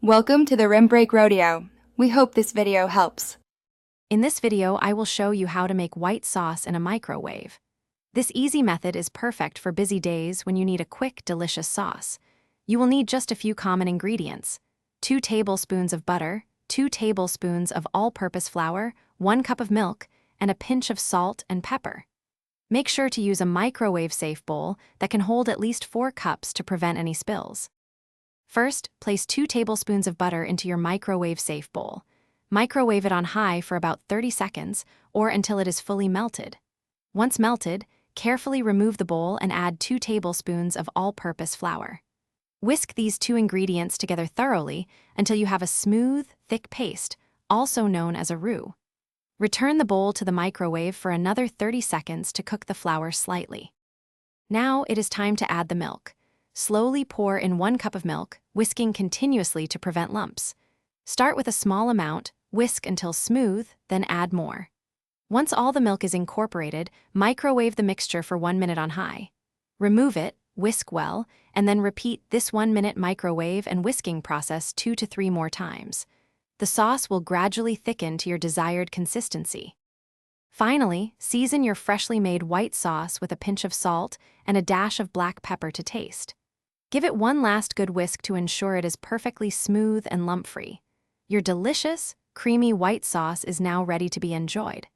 Welcome to the Rim Break Rodeo. We hope this video helps. In this video, I will show you how to make white sauce in a microwave. This easy method is perfect for busy days when you need a quick, delicious sauce. You will need just a few common ingredients: 2 tablespoons of butter, 2 tablespoons of all-purpose flour, 1 cup of milk, and a pinch of salt and pepper. Make sure to use a microwave-safe bowl that can hold at least 4 cups to prevent any spills. First, place 2 tablespoons of butter into your microwave-safe bowl. Microwave it on high for about 30 seconds or until it is fully melted. Once melted, carefully remove the bowl and add 2 tablespoons of all-purpose flour. Whisk these 2 ingredients together thoroughly until you have a smooth, thick paste, also known as a roux. Return the bowl to the microwave for another 30 seconds to cook the flour slightly. Now it is time to add the milk. Slowly pour in 1 cup of milk, whisking continuously to prevent lumps. Start with a small amount, whisk until smooth, then add more. Once all the milk is incorporated, microwave the mixture for 1 minute on high. Remove it, whisk well, and then repeat this 1-minute microwave and whisking process 2 to 3 more times. The sauce will gradually thicken to your desired consistency. Finally, season your freshly made white sauce with a pinch of salt and a dash of black pepper to taste. Give it one last good whisk to ensure it is perfectly smooth and lump-free. Your delicious, creamy white sauce is now ready to be enjoyed.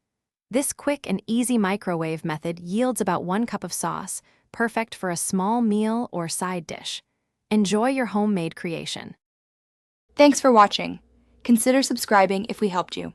This quick and easy microwave method yields about 1 cup of sauce, perfect for a small meal or side dish. Enjoy your homemade creation. Thanks for watching. Consider subscribing if we helped you.